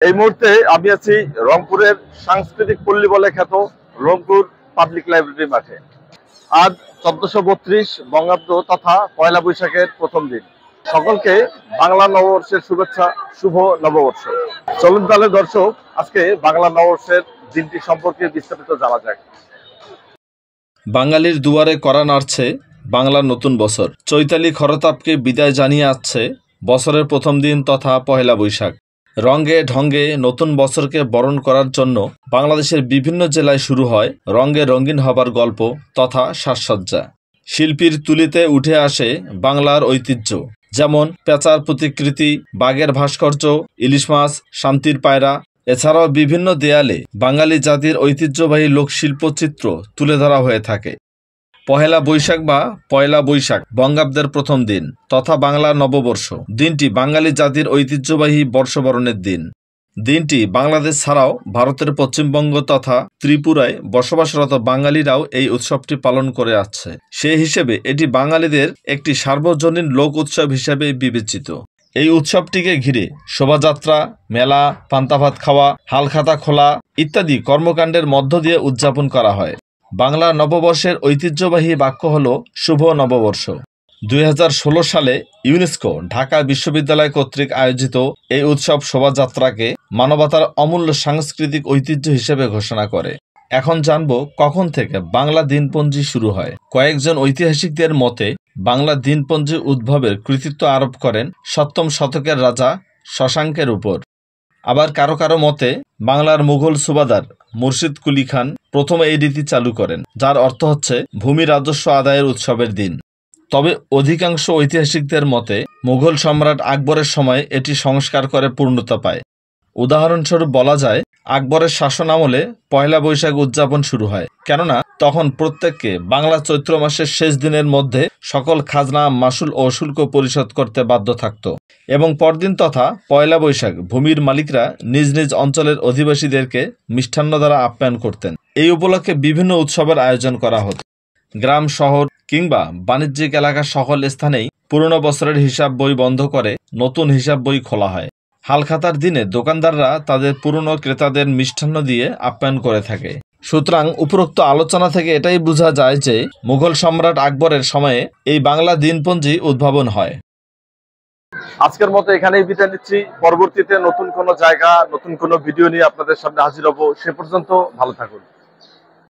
এই মুহূর্তে আমি আছি রংপুরের সাংস্কৃতিক পল্লী বলে খ্যাত রংপুর পাবলিক লাইব্রেরি মাঠে। আজ 1432 বঙ্গাব্দ তথা পয়লা বৈশাখের প্রথম দিন। সকলকে বাংলা নববর্ষের শুভেচ্ছা, শুভ নববর্ষ। চলুন তাহলে দর্শক, আজকে বাংলা নববর্ষের দিনটি সম্পর্কে বিস্তারিত জানা যাক। বাঙালির দুয়ারে কড়া নাড়ছে বাংলার নতুন বছর। চৈতালি খরতাপকে বিদায় জানিয়ে আসছে বছরের প্রথম দিন তথা পহেলা বৈশাখ। রঙে ঢঙ্গে নতুন বছরকে বরণ করার জন্য বাংলাদেশের বিভিন্ন জেলায় শুরু হয় রঙে রঙিন হবার গল্প তথা সাজসজ্জা। শিল্পীর তুলিতে উঠে আসে বাংলার ঐতিহ্য, যেমন পেঁচার প্রতিকৃতি, বাঘের ভাস্কর্য, ইলিশ মাছ, শান্তির পায়রা। এছাড়াও বিভিন্ন দেয়ালে বাঙালি জাতির ঐতিহ্যবাহী লোকশিল্প চিত্র তুলে ধরা হয়ে থাকে। পহেলা বৈশাখ বা পয়লা বৈশাখ বঙ্গাব্দের প্রথম দিন তথা বাংলার নববর্ষ। দিনটি বাঙালি জাতির ঐতিহ্যবাহী বর্ষবরণের দিন। দিনটি বাংলাদেশ ছাড়াও ভারতের পশ্চিমবঙ্গ তথা ত্রিপুরায় বসবাসরত বাঙালিরাও এই উৎসবটি পালন করে আসছে। সেই হিসেবে এটি বাঙালিদের একটি সার্বজনীন লোক উৎসব হিসেবে বিবেচিত। এই উৎসবটিকে ঘিরে শোভাযাত্রা, মেলা, পান্তাভাত খাওয়া, হালখাতা খোলা ইত্যাদি কর্মকাণ্ডের মধ্য দিয়ে উদযাপন করা হয়। বাংলা নববর্ষের ঐতিহ্যবাহী বাক্য হল শুভ নববর্ষ। 2016 সালে ইউনেস্কো ঢাকা বিশ্ববিদ্যালয় কর্তৃক আয়োজিত এই উৎসব শোভাযাত্রাকে মানবতার অমূল্য সাংস্কৃতিক ঐতিহ্য হিসেবে ঘোষণা করে। এখন জানব কখন থেকে বাংলা দিনপঞ্জি শুরু হয়। কয়েকজন ঐতিহাসিকদের মতে বাংলা দিনপঞ্জি উদ্ভবের কৃতিত্ব আরোপ করেন 7ম শতকের রাজা শশাঙ্কের উপর। আবার কারো কারো মতে বাংলার মুঘল সুবাদার মুর্শিদ কুলি খান প্রথম এই রীতি চালু করেন, যার অর্থ হচ্ছে ভূমি রাজস্ব আদায়ের উৎসবের দিন। তবে অধিকাংশ ঐতিহাসিকদের মতে মুঘল সম্রাট আকবরের সময় এটি সংস্কার করে পূর্ণতা পায়। উদাহরণস্বরূপ বলা যায়, আকবরের শাসন আমলে পয়লা বৈশাখ উদযাপন শুরু হয়, কেননা তখন প্রত্যেককে বাংলা চৈত্র মাসের শেষ দিনের মধ্যে সকল খাজনা, মাসুল ও শুল্ক পরিশোধ করতে বাধ্য থাকত এবং পরদিন তথা পয়লা বৈশাখ ভূমির মালিকরা নিজ নিজ অঞ্চলের অধিবাসীদেরকে মিষ্টান্ন দ্বারা আপ্যায়ন করতেন। এই উপলক্ষে বিভিন্ন উৎসবের আয়োজন করা হতো। গ্রাম, শহর কিংবা বাণিজ্যিক এলাকার সকল স্থানেই পুরনো বছরের হিসাব বই বন্ধ করে নতুন হিসাব বই খোলা হয়। হালখাতার দিনে দোকানদাররা তাদের পুরনো ক্রেতাদের মিষ্টান্ন দিয়ে আপ্যায়ন করে থাকে। সুতরাং উপরোক্ত আলোচনা থেকে এটাই বোঝা যায় যে মুঘল সম্রাট আকবরের সময়ে এই বাংলা দিনপঞ্জি উদ্ভাবন হয়। আজকের মতো এখানেই বিদায় নিচ্ছি। পরবর্তীতে নতুন কোনো জায়গা, নতুন কোনো ভিডিও নিয়ে আপনাদের সামনে হাজির হব। সে পর্যন্ত ভালো থাকুন।